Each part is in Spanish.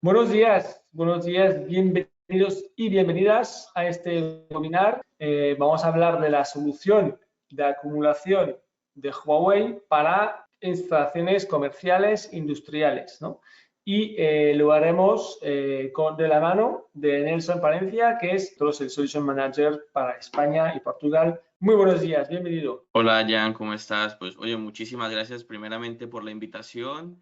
Buenos días, bienvenidos y bienvenidas a este webinar. Vamos a hablar de la solución de acumulación de Huawei para instalaciones comerciales industriales, ¿no? Y lo haremos de la mano de Nelson Palencia, que es el Solution Manager para España y Portugal. Muy buenos días, bienvenido. Hola Jan, ¿cómo estás? Pues oye, muchísimas gracias primeramente por la invitación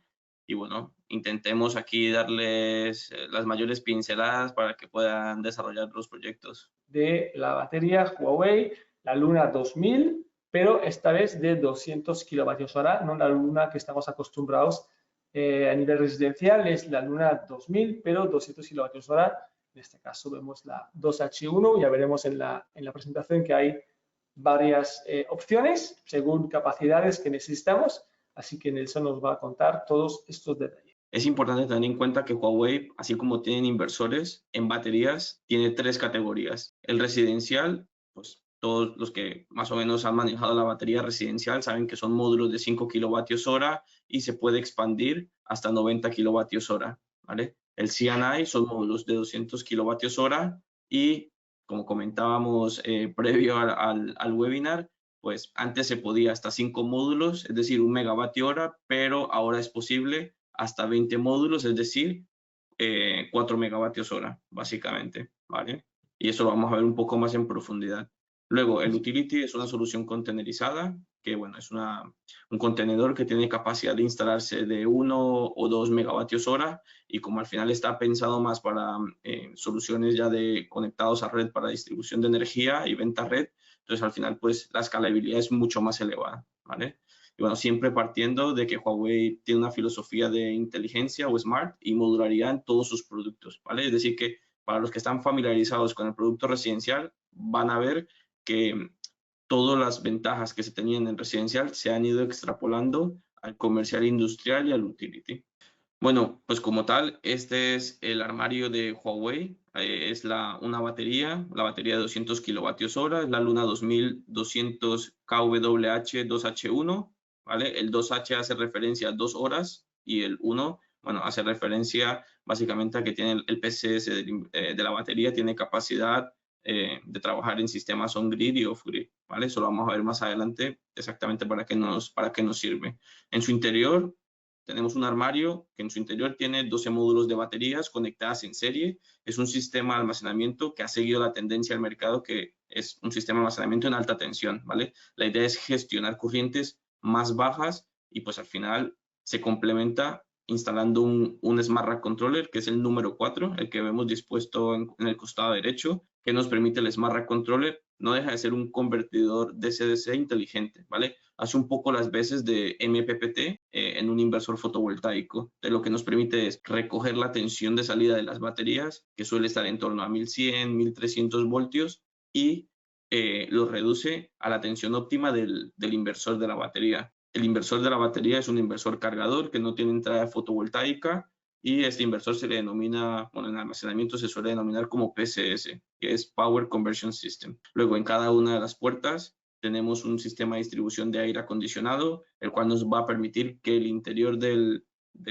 y bueno, intentemos aquí darles las mayores pinceladas para que puedan desarrollar los proyectos. De la batería Huawei, la Luna 2000, pero esta vez de 200 kilovatios hora, no la Luna que estamos acostumbrados a nivel residencial, es la Luna 2000, pero 200 kilovatios hora. En este caso vemos la 2H1, ya veremos en la presentación que hay varias opciones según capacidades que necesitamos, así que Nelson nos va a contar todos estos detalles. Es importante tener en cuenta que Huawei, así como tienen inversores en baterías, tiene tres categorías. El residencial, pues todos los que más o menos han manejado la batería residencial saben que son módulos de 5 kilovatios hora y se puede expandir hasta 90 kilovatios hora, ¿vale? El CNI son módulos de 200 kilovatios hora y, como comentábamos previo al webinar, pues antes se podía hasta 5 módulos, es decir, 1 megavatio hora, pero ahora es posible hasta 20 módulos, es decir, 4 megavatios hora, básicamente, ¿vale? Y eso lo vamos a ver un poco más en profundidad. Luego, el utility es una solución contenerizada, que bueno, es un contenedor que tiene capacidad de instalarse de 1 o 2 megavatios hora y como al final está pensado más para soluciones ya de conectados a red para distribución de energía y venta a red, entonces al final pues la escalabilidad es mucho más elevada, ¿vale? Y bueno, siempre partiendo de que Huawei tiene una filosofía de inteligencia o smart y modularidad en todos sus productos, ¿vale? Es decir, que para los que están familiarizados con el producto residencial, van a ver que todas las ventajas que se tenían en residencial se han ido extrapolando al comercial industrial y al utility. Bueno, pues como tal, este es el armario de Huawei, es una batería, la batería de 200 kilovatios hora, es la Luna 2200 kWh 2H1, ¿vale? El 2H hace referencia a 2 horas y el 1, bueno, hace referencia básicamente a que tiene el PCS de la batería, tiene capacidad de trabajar en sistemas on-grid y off-grid, ¿vale? Eso lo vamos a ver más adelante exactamente para qué nos sirve. En su interior tenemos un armario que en su interior tiene 12 módulos de baterías conectadas en serie. Es un sistema de almacenamiento que ha seguido la tendencia del mercado, que es un sistema de almacenamiento en alta tensión, ¿vale? La idea es gestionar corrientes más bajas y pues al final se complementa instalando un Smart Rack Controller, que es el número 4, el que vemos dispuesto en el costado derecho, que nos permite el Smart Rack Controller. No deja de ser un convertidor DC-DC inteligente, ¿vale? Hace un poco las veces de MPPT en un inversor fotovoltaico. De lo que nos permite es recoger la tensión de salida de las baterías, que suele estar en torno a 1100, 1300 voltios, y lo reduce a la tensión óptima del inversor de la batería. El inversor de la batería es un inversor cargador que no tiene entrada fotovoltaica y este inversor se le denomina, bueno, en almacenamiento se suele denominar como PCS, que es Power Conversion System. Luego, en cada una de las puertas tenemos un sistema de distribución de aire acondicionado, el cual nos va a permitir que el interior del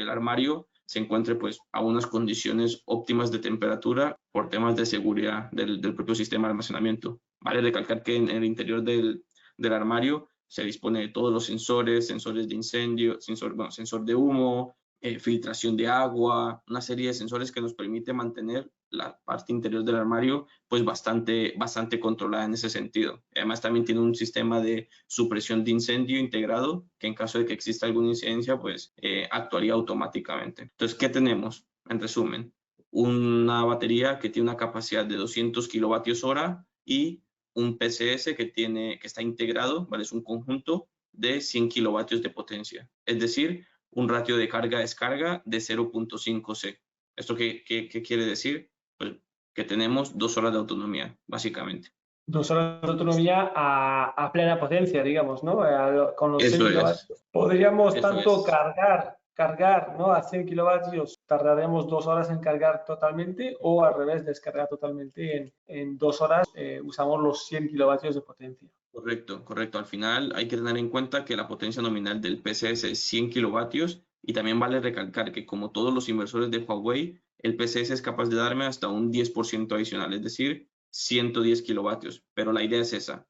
armario se encuentre pues a unas condiciones óptimas de temperatura por temas de seguridad del propio sistema de almacenamiento. Vale recalcar que en el interior del armario se dispone de todos los sensores, sensores de incendio, sensor de humo, filtración de agua, una serie de sensores que nos permite mantener la parte interior del armario pues bastante controlada en ese sentido. Además también tiene un sistema de supresión de incendio integrado que en caso de que exista alguna incidencia pues actuaría automáticamente. Entonces, ¿qué tenemos? En resumen, una batería que tiene una capacidad de 200 kilovatios hora y un PCS que está integrado, ¿vale? Es un conjunto de 100 kilovatios de potencia, es decir, un ratio de carga-descarga de 0.5 C. ¿Esto qué quiere decir? Pues que tenemos 2 horas de autonomía, básicamente. 2 horas de autonomía a plena potencia, digamos, ¿no? Con los 100 Eso es, kilovatios. Podríamos eso tanto es. cargar, ¿no? A 100 kilovatios tardaremos 2 horas en cargar totalmente o al revés, descargar totalmente en 2 horas. Usamos los 100 kilovatios de potencia. Correcto, correcto. Al final hay que tener en cuenta que la potencia nominal del PCS es 100 kilovatios y también vale recalcar que como todos los inversores de Huawei, el PCS es capaz de darme hasta un 10% adicional, es decir, 110 kilovatios. Pero la idea es esa.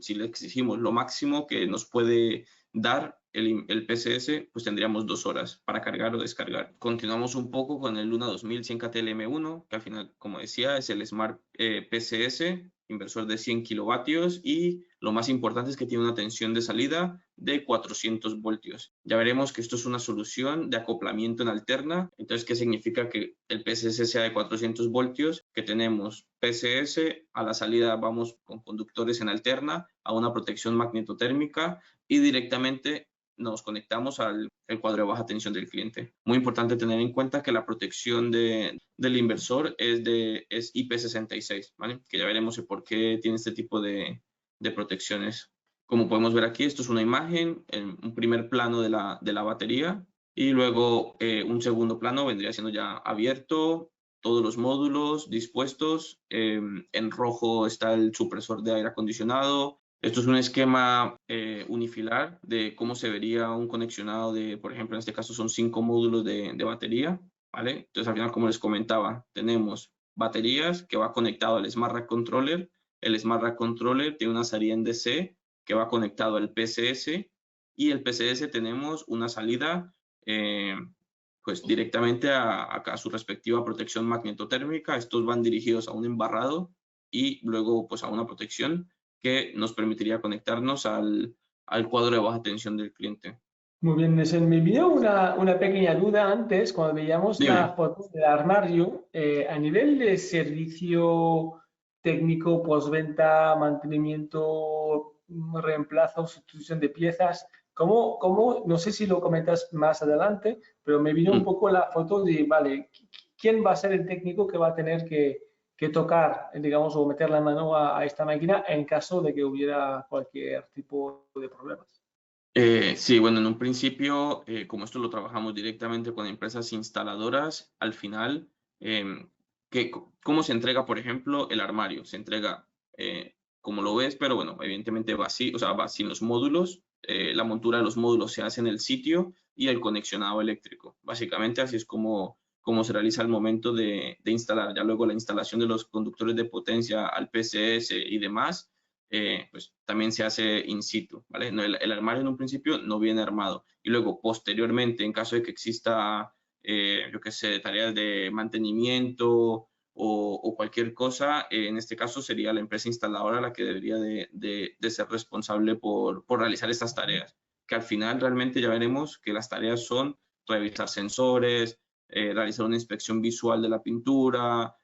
Si le exigimos lo máximo que nos puede dar el PCS, pues tendríamos 2 horas para cargar o descargar. Continuamos un poco con el Luna 2100 KTLM1, que al final, como decía, es el Smart PCS, inversor de 100 kilovatios, y lo más importante es que tiene una tensión de salida de 400 voltios. Ya veremos que esto es una solución de acoplamiento en alterna. Entonces, ¿qué significa que el PCS sea de 400 voltios? Que tenemos PCS, a la salida vamos con conductores en alterna, a una protección magnetotérmica, y directamente nos conectamos al cuadro de baja tensión del cliente. Muy importante tener en cuenta que la protección del inversor es IP66, ¿vale? Que ya veremos el por qué tiene este tipo de protecciones. Como podemos ver aquí, esto es una imagen, un primer plano de la batería, y luego un segundo plano vendría siendo ya abierto, todos los módulos dispuestos. En rojo está el supresor de aire acondicionado. Esto es un esquema unifilar de cómo se vería un conexionado de, por ejemplo, en este caso son 5 módulos de batería, ¿vale? Entonces, al final, como les comentaba, tenemos baterías que va conectado al Smart Rack Controller. El Smart Rack Controller tiene una salida en DC que va conectado al PCS, y el PCS tenemos una salida pues directamente a su respectiva protección magnetotérmica. Estos van dirigidos a un embarrado y luego pues a una protección que nos permitiría conectarnos al cuadro de baja tensión del cliente. Muy bien, Nesen. Me vino una pequeña duda antes cuando veíamos la Dime. foto del armario. A nivel de servicio técnico, postventa, mantenimiento, reemplazo, sustitución de piezas, no sé si lo comentas más adelante, pero me vino un poco la foto de, vale, ¿quién va a ser el técnico que va a tener que tocar, digamos, o meter la mano a esta máquina en caso de que hubiera cualquier tipo de problemas? Sí, bueno, en un principio, como esto lo trabajamos directamente con empresas instaladoras, al final, ¿cómo se entrega, por ejemplo, el armario? Se entrega como lo ves, pero bueno, evidentemente vacío, o sea, va sin los módulos. La montura de los módulos se hace en el sitio y el conexionado eléctrico. Básicamente, así es como se realiza al momento de instalar. Ya luego la instalación de los conductores de potencia al PCS y demás, pues también se hace in situ, ¿vale? No, el armario en un principio no viene armado, y luego posteriormente, en caso de que exista, yo qué sé, tareas de mantenimiento o cualquier cosa, en este caso sería la empresa instaladora la que debería de ser responsable por realizar estas tareas, que al final realmente ya veremos que las tareas son revisar sensores, realizar una inspección visual de la pintura,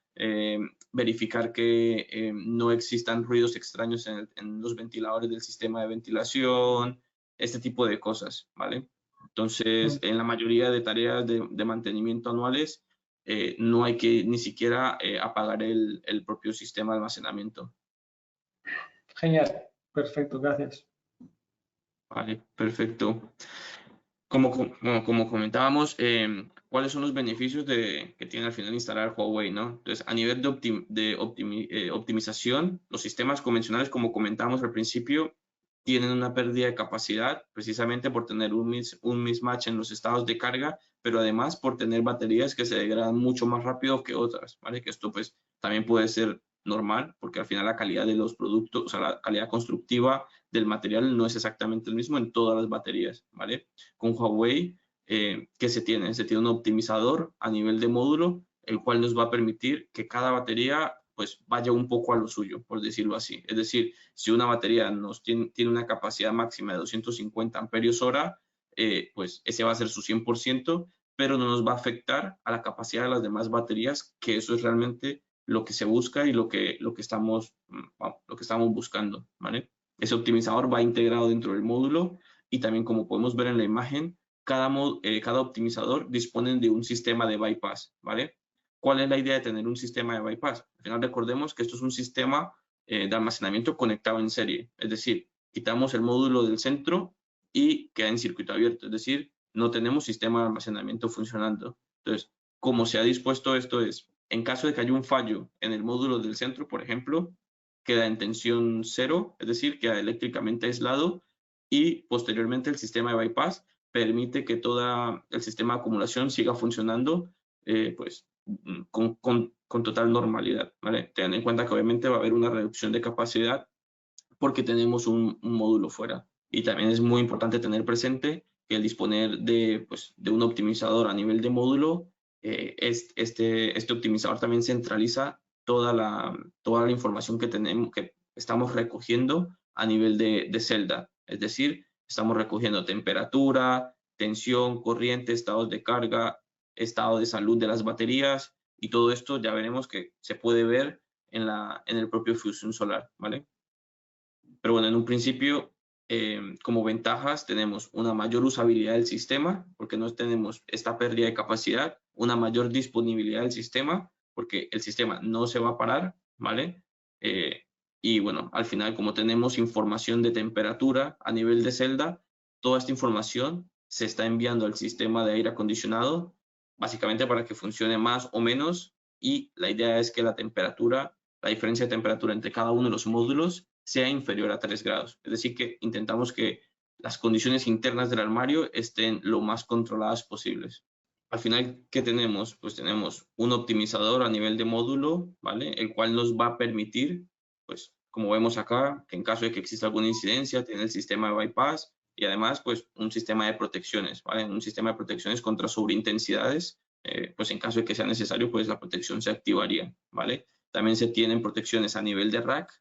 verificar que no existan ruidos extraños en los ventiladores del sistema de ventilación, este tipo de cosas, ¿vale? Entonces, en la mayoría de tareas de mantenimiento anuales, no hay que ni siquiera apagar el propio sistema de almacenamiento. Genial, perfecto, gracias. Vale, perfecto. Como comentábamos, ¿cuáles son los beneficios que tiene al final instalar Huawei, ¿no? Entonces, a nivel de optimización, los sistemas convencionales, como comentábamos al principio, tienen una pérdida de capacidad precisamente por tener un mismatch en los estados de carga, pero además por tener baterías que se degradan mucho más rápido que otras, ¿vale? Que esto pues también puede ser normal, porque al final la calidad de los productos, o sea, la calidad constructiva del material no es exactamente el mismo en todas las baterías, ¿vale? Con Huawei, ¿qué se tiene? Se tiene un optimizador a nivel de módulo, el cual nos va a permitir que cada batería pues vaya un poco a lo suyo, por decirlo así. Es decir, si una batería tiene una capacidad máxima de 250 amperios hora, pues ese va a ser su 100%, pero no nos va a afectar a la capacidad de las demás baterías, que eso es realmente lo que se busca y lo que estamos buscando, ¿vale? Ese optimizador va integrado dentro del módulo, y también, como podemos ver en la imagen, cada optimizador dispone de un sistema de bypass, ¿vale? ¿Cuál es la idea de tener un sistema de bypass? Al final recordemos que esto es un sistema de almacenamiento conectado en serie, es decir, quitamos el módulo del centro y queda en circuito abierto, es decir, no tenemos sistema de almacenamiento funcionando. Entonces, como se ha dispuesto esto es, en caso de que haya un fallo en el módulo del centro, por ejemplo, queda en tensión cero, es decir, queda eléctricamente aislado, y posteriormente el sistema de bypass permite que todo el sistema de acumulación siga funcionando pues con total normalidad, ¿vale? Teniendo en cuenta que obviamente va a haber una reducción de capacidad porque tenemos un módulo fuera. Y también es muy importante tener presente que el disponer pues, de un optimizador a nivel de módulo, este optimizador también centraliza toda la información que tenemos, que estamos recogiendo a nivel de celda. Es decir, estamos recogiendo temperatura, tensión, corriente, estados de carga, estado de salud de las baterías, y todo esto ya veremos que se puede ver en el propio Fusion Solar, ¿vale? Pero bueno, en un principio, como ventajas, tenemos una mayor usabilidad del sistema, porque no tenemos esta pérdida de capacidad, una mayor disponibilidad del sistema, porque el sistema no se va a parar, ¿vale? Y bueno, al final, como tenemos información de temperatura a nivel de celda, toda esta información se está enviando al sistema de aire acondicionado, básicamente para que funcione más o menos, y la idea es que la diferencia de temperatura entre cada uno de los módulos sea inferior a 3 grados. Es decir, que intentamos que las condiciones internas del armario estén lo más controladas posibles. Al final, ¿qué tenemos? Pues tenemos un optimizador a nivel de módulo, ¿vale? El cual nos va a permitir, pues, como vemos acá, que en caso de que exista alguna incidencia, tiene el sistema de bypass y además, pues, un sistema de protecciones, ¿vale? Un sistema de protecciones contra sobreintensidades, pues, en caso de que sea necesario, pues, la protección se activaría, ¿vale? También se tienen protecciones a nivel de rack.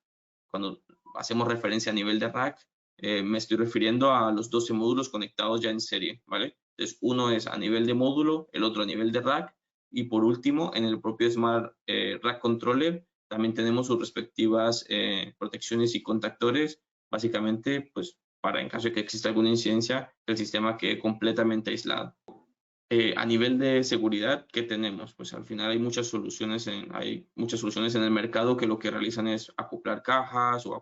Cuando hacemos referencia a nivel de rack, me estoy refiriendo a los 12 módulos conectados ya en serie, ¿vale? Entonces, uno es a nivel de módulo, el otro a nivel de rack, y por último, en el propio Smart Rack Controller, también tenemos sus respectivas protecciones y contactores, básicamente, pues, para en caso de que exista alguna incidencia, el sistema quede completamente aislado. A nivel de seguridad, ¿qué tenemos? Pues al final hay muchas soluciones en el mercado que lo que realizan es acoplar cajas o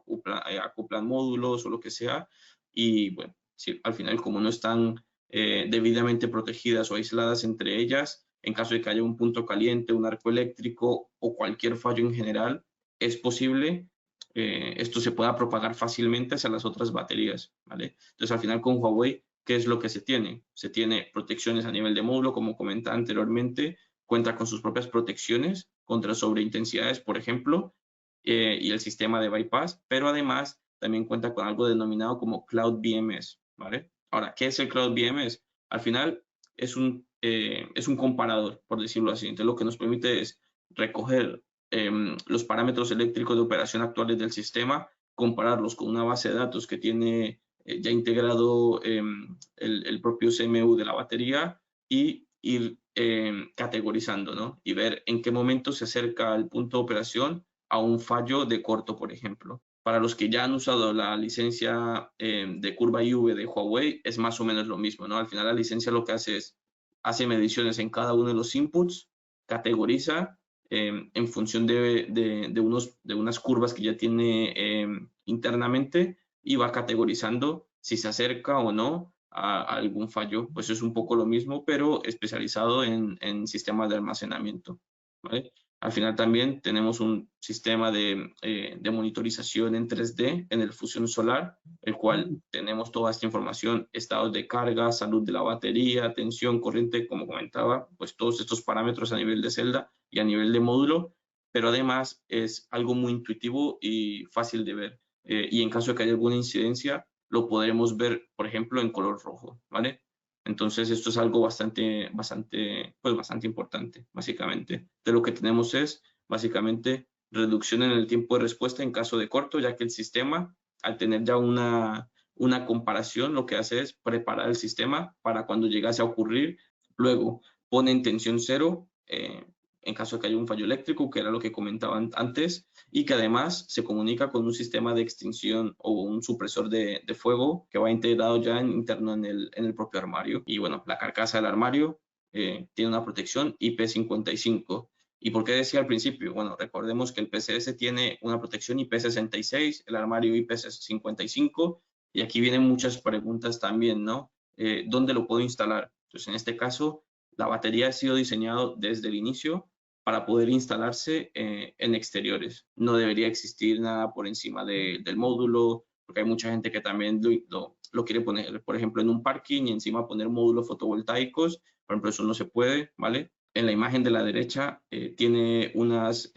acoplan módulos o lo que sea. Y bueno, sí, al final como no están debidamente protegidas o aisladas entre ellas, en caso de que haya un punto caliente, un arco eléctrico o cualquier fallo en general, es posible esto se pueda propagar fácilmente hacia las otras baterías, ¿vale? Entonces al final con Huawei, ¿qué es lo que se tiene? Se tiene protecciones a nivel de módulo, como comentaba anteriormente, cuenta con sus propias protecciones contra sobreintensidades, por ejemplo, y el sistema de bypass, pero además también cuenta con algo denominado como Cloud BMS, ¿vale? Ahora, ¿qué es el Cloud BMS? Al final es un comparador, por decirlo así. Entonces, lo que nos permite es recoger los parámetros eléctricos de operación actuales del sistema, compararlos con una base de datos que tiene ya integrado el propio CMU de la batería y ir categorizando, ¿no? Y ver en qué momento se acerca el punto de operación a un fallo de corto, por ejemplo. Para los que ya han usado la licencia de curva IV de Huawei, es más o menos lo mismo, ¿no? Al final la licencia lo que hace mediciones en cada uno de los inputs, categoriza en función de unas curvas que ya tiene internamente y va categorizando si se acerca o no a algún fallo. Pues es un poco lo mismo, pero especializado en sistemas de almacenamiento, ¿vale? Al final también tenemos un sistema de monitorización en 3D en el Fusion Solar, el cual tenemos toda esta información, estados de carga, salud de la batería, tensión, corriente, como comentaba, pues todos estos parámetros a nivel de celda y a nivel de módulo, pero además es algo muy intuitivo y fácil de ver. Y en caso de que haya alguna incidencia, lo podremos ver, por ejemplo, en color rojo, ¿vale? Entonces, esto es algo bastante importante, básicamente. De lo que tenemos es, básicamente, reducción en el tiempo de respuesta en caso de corto, ya que el sistema, al tener ya una comparación, lo que hace es preparar el sistema para cuando llegase a ocurrir. Luego, pone en tensión cero en caso de que haya un fallo eléctrico, que era lo que comentaban antes, y que además se comunica con un sistema de extinción o un supresor de fuego que va integrado ya interno en el propio armario. Y bueno, la carcasa del armario tiene una protección IP55. ¿Y por qué decía al principio? Bueno, recordemos que el PCS tiene una protección IP66, el armario IP55, y aquí vienen muchas preguntas también, ¿no? ¿Dónde lo puedo instalar? Entonces, en este caso, la batería ha sido diseñado desde el inicio para poder instalarse en exteriores. No debería existir nada por encima del módulo, porque hay mucha gente que también lo quiere poner, por ejemplo, en un parking y encima poner módulos fotovoltaicos. Por ejemplo, eso no se puede, ¿vale? en la imagen de la derecha tiene unas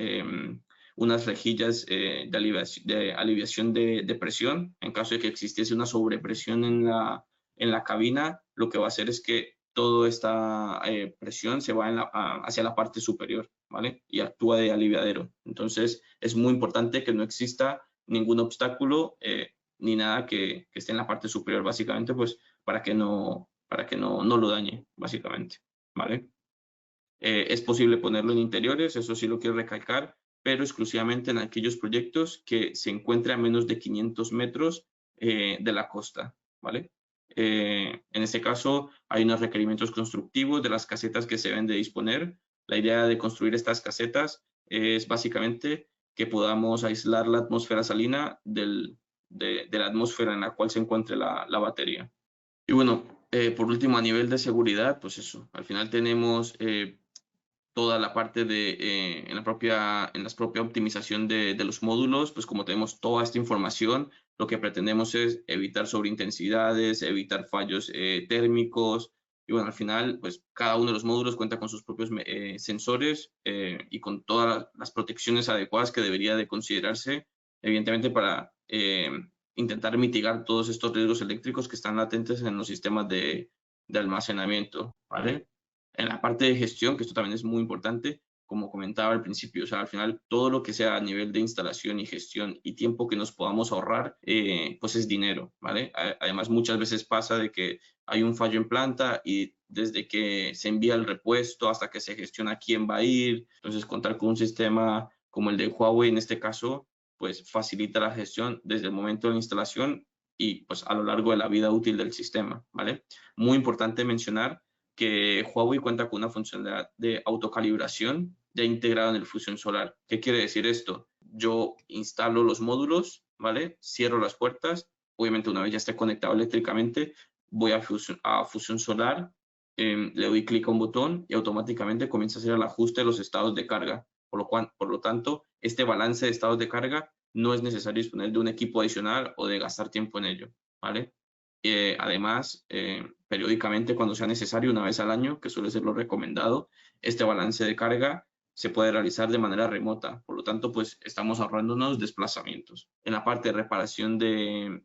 rejillas de aliviación de presión. En caso de que existiese una sobrepresión en la cabina, lo que va a hacer es que toda esta presión se va hacia la parte superior, ¿vale? Y actúa de aliviadero. Entonces, es muy importante que no exista ningún obstáculo ni nada que esté en la parte superior, básicamente, pues para que no lo dañe, básicamente, ¿vale? Es posible ponerlo en interiores, eso sí lo quiero recalcar, pero exclusivamente en aquellos proyectos que se encuentren a menos de 500 metros de la costa, ¿vale? En este caso, hay unos requerimientos constructivos de las casetas que se deben de disponer. La idea de construir estas casetas es básicamente que podamos aislar la atmósfera salina de la atmósfera en la cual se encuentre la batería. Y bueno, por último, a nivel de seguridad, pues eso, al final tenemos toda la parte en la propia optimización de los módulos, pues como tenemos toda esta información, lo que pretendemos es evitar sobreintensidades, evitar fallos térmicos, y bueno, al final, pues cada uno de los módulos cuenta con sus propios sensores y con todas las protecciones adecuadas que debería de considerarse, evidentemente para intentar mitigar todos estos riesgos eléctricos que están latentes en los sistemas de almacenamiento, ¿vale? En la parte de gestión, que esto también es muy importante, como comentaba al principio, o sea, al final todo lo que sea a nivel de instalación y gestión y tiempo que nos podamos ahorrar, pues es dinero, ¿vale? Además, muchas veces pasa de que hay un fallo en planta y desde que se envía el repuesto hasta que se gestiona quién va a ir, entonces contar con un sistema como el de Huawei en este caso, pues facilita la gestión desde el momento de la instalación y pues a lo largo de la vida útil del sistema, ¿vale? Muy importante mencionar que Huawei cuenta con una funcionalidad de autocalibración ya integrada en el Fusion Solar. ¿Qué quiere decir esto? Yo instalo los módulos, ¿vale? Cierro las puertas. Obviamente, una vez ya esté conectado eléctricamente, voy a Fusion Solar, le doy clic a un botón y automáticamente comienza a hacer el ajuste de los estados de carga. Por lo tanto, este balance de estados de carga no es necesario disponer de un equipo adicional o de gastar tiempo en ello, ¿vale? Además, periódicamente, cuando sea necesario, una vez al año, que suele ser lo recomendado, este balance de carga se puede realizar de manera remota. Por lo tanto, pues estamos ahorrándonos desplazamientos. En la parte de reparación de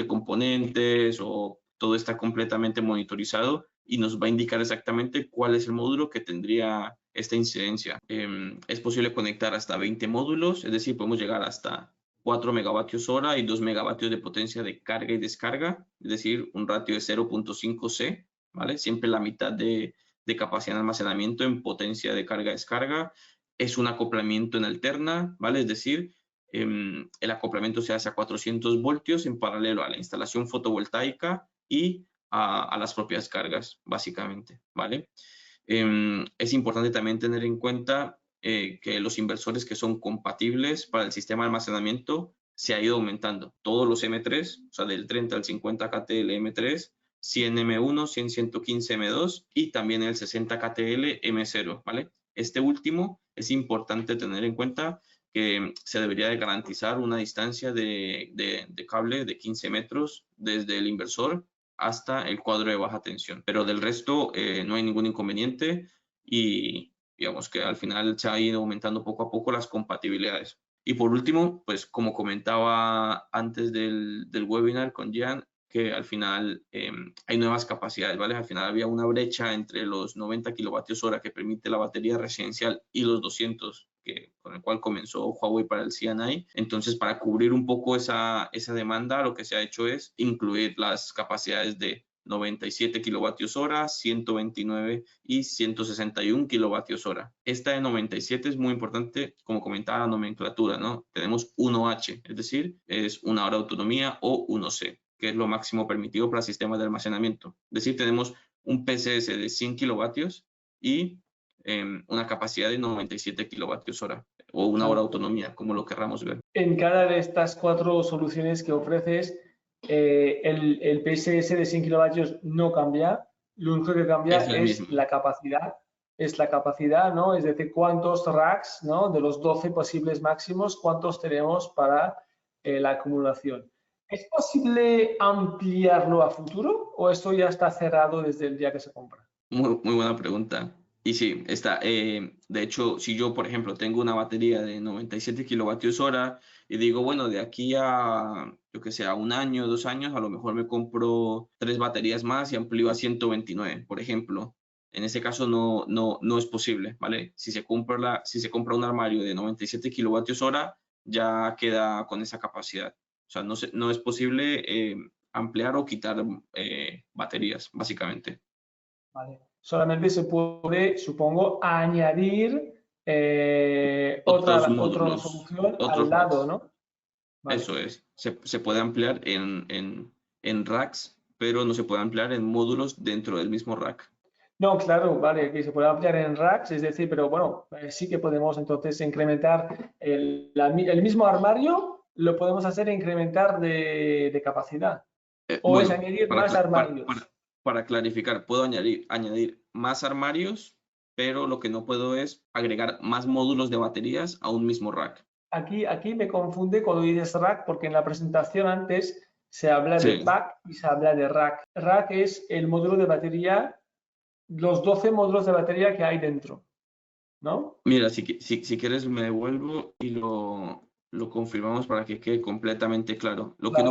componentes o todo está completamente monitorizado y nos va a indicar exactamente cuál es el módulo que tendría esta incidencia. Es posible conectar hasta 20 módulos, es decir, podemos llegar hasta 4 megavatios hora y 2 megavatios de potencia de carga y descarga, es decir, un ratio de 0.5 C, ¿vale? Siempre la mitad de capacidad de almacenamiento en potencia de carga-descarga. Es un acoplamiento en alterna, ¿vale? Es decir, el acoplamiento se hace a 400 voltios en paralelo a la instalación fotovoltaica y a las propias cargas, básicamente, ¿vale? Es importante también tener en cuenta que los inversores que son compatibles para el sistema de almacenamiento se ha ido aumentando. Todos los M3, o sea, del 30 al 50 KTL M3, 100 M1, 100 115 M2 y también el 60 KTL M0, ¿vale? Este último es importante tener en cuenta que se debería de garantizar una distancia de cable de 15 metros desde el inversor hasta el cuadro de baja tensión. Pero del resto no hay ningún inconveniente y digamos que al final se ha ido aumentando poco a poco las compatibilidades. Y por último, pues como comentaba antes del webinar con Jean, que al final hay nuevas capacidades, ¿vale? Al final había una brecha entre los 90 kilovatios hora que permite la batería residencial y los 200 con el cual comenzó Huawei para el CNI. Entonces, para cubrir un poco esa demanda, lo que se ha hecho es incluir las capacidades de 97 kilovatios hora, 129 y 161 kilovatios hora. Esta de 97 es muy importante, como comentaba la nomenclatura, ¿no? Tenemos 1H, es decir, es una hora de autonomía o 1C, que es lo máximo permitido para sistemas de almacenamiento. Es decir, tenemos un PCS de 100 kilovatios y una capacidad de 97 kilovatios hora o una hora de autonomía, como lo querramos ver. En cada de estas 4 soluciones que ofreces, el PSS de 100 kilovatios no cambia, lo único que cambia es la capacidad, ¿no? Es decir, cuántos racks, ¿no? De los 12 posibles máximos, cuántos tenemos para la acumulación. ¿Es posible ampliarlo a futuro o esto ya está cerrado desde el día que se compra? Muy buena pregunta. Y sí, está. De hecho, si yo, por ejemplo, tengo una batería de 97 kilovatios hora y digo, bueno, de aquí a, yo que sé, a un año, 2 años, a lo mejor me compro 3 baterías más y amplío a 129, por ejemplo. En ese caso no es posible, ¿vale? Si se compra un armario de 97 kilovatios hora, ya queda con esa capacidad. O sea, no es posible ampliar o quitar baterías, básicamente. ¿Vale? Solamente se puede, supongo, añadir Otros otra módulos, solución al otros lado, racks. ¿no? Vale. Eso es. Se puede ampliar en racks, pero no se puede ampliar en módulos dentro del mismo rack. No, claro, vale, que se puede ampliar en racks, es decir, pero bueno, sí que podemos entonces incrementar el mismo armario, lo podemos hacer incrementar de capacidad. O es Bueno, añadir para, más cla- armarios. para clarificar, puedo añadir más armarios, pero lo que no puedo es agregar más módulos de baterías a un mismo rack. Aquí me confunde cuando dices rack, porque en la presentación antes se habla de Sí. pack y se habla de rack. Rack es el módulo de batería, los 12 módulos de batería que hay dentro, ¿no? Mira, si quieres me devuelvo y lo confirmamos para que quede completamente claro. Claro. Lo que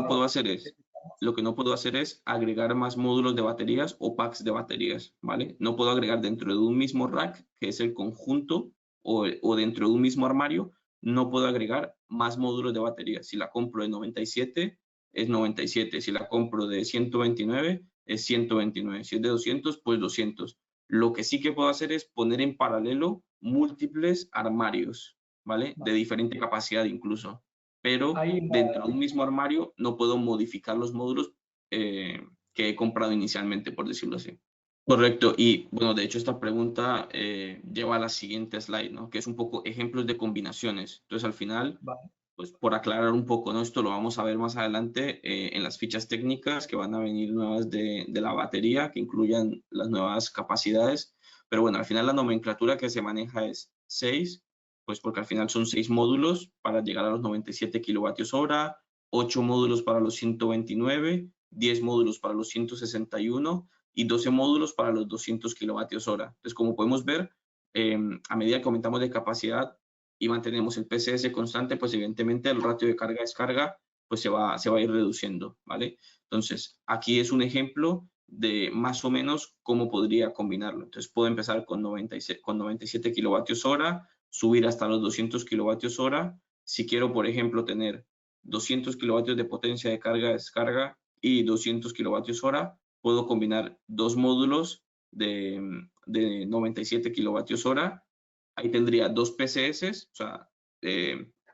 no puedo hacer es agregar más módulos de baterías o packs de baterías, ¿vale? No puedo agregar dentro de un mismo rack, que es el conjunto, o dentro de un mismo armario, no puedo agregar más módulos de baterías. Si la compro de 97, es 97. Si la compro de 129, es 129. Si es de 200, pues 200. Lo que sí que puedo hacer es poner en paralelo múltiples armarios, ¿vale? De Vale. diferente capacidad incluso. Pero Ahí, dentro de un mismo armario no puedo modificar los módulos que he comprado inicialmente, por decirlo así. Correcto. Y bueno, de hecho esta pregunta lleva a la siguiente slide, ¿no? Que es un poco ejemplos de combinaciones. Entonces al final vale. pues por aclarar un poco, ¿no? Esto lo vamos a ver más adelante en las fichas técnicas que van a venir nuevas de la batería, que incluyan las nuevas capacidades. Pero bueno, al final la nomenclatura que se maneja es 6, pues porque al final son 6 módulos para llegar a los 97 kilovatios hora, 8 módulos para los 129, 10 módulos para los 161 y 12 módulos para los 200 kilovatios hora. Entonces, como podemos ver, a medida que aumentamos de capacidad, y mantenemos el PCS constante, pues evidentemente el ratio de carga-descarga pues se va a ir reduciendo, ¿vale? Entonces, aquí es un ejemplo de más o menos cómo podría combinarlo. Entonces, puedo empezar con 97 kilovatios hora, subir hasta los 200 kilovatios hora. Si quiero, por ejemplo, tener 200 kilovatios de potencia de carga-descarga y 200 kilovatios hora, puedo combinar dos módulos de 97 kilovatios hora. Ahí tendría dos PCS, o sea,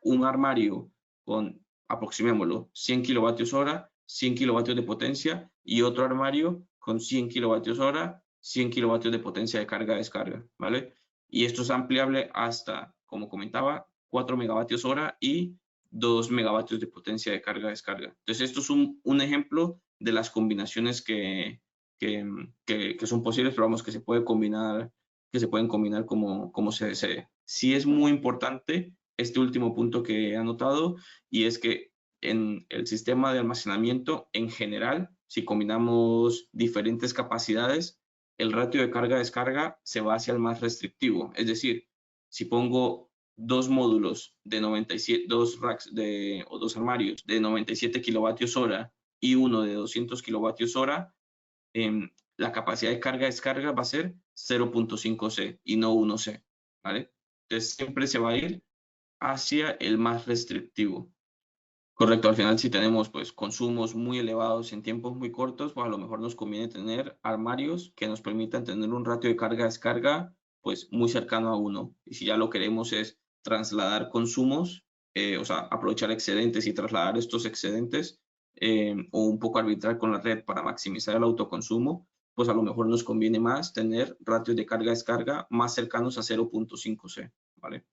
un armario con, aproximémoslo, 100 kilovatios hora, 100 kilovatios de potencia y otro armario con 100 kilovatios hora, 100 kilovatios de potencia de carga-descarga, ¿vale? Y esto es ampliable hasta, como comentaba, 4 megavatios hora y 2 megavatios de potencia de carga-descarga. Entonces, esto es un ejemplo de las combinaciones que son posibles, pero vamos, que se pueden combinar como se desee. Sí es muy importante este último punto que he anotado y es que en el sistema de almacenamiento en general, si combinamos diferentes capacidades, el ratio de carga-descarga se va hacia el más restrictivo. Es decir, si pongo dos módulos de 97, dos racks o dos armarios de 97 kilovatios hora y uno de 200 kilovatios hora, la capacidad de carga-descarga va a ser 0.5C y no 1C, ¿vale? Entonces siempre se va a ir hacia el más restrictivo. Correcto, al final si tenemos pues consumos muy elevados en tiempos muy cortos, pues a lo mejor nos conviene tener armarios que nos permitan tener un ratio de carga-descarga pues muy cercano a 1. Y si ya lo queremos es trasladar consumos, o sea, aprovechar excedentes y trasladar estos excedentes o un poco arbitrar con la red para maximizar el autoconsumo, pues a lo mejor nos conviene más tener ratios de carga-descarga más cercanos a 0.5C, ¿vale?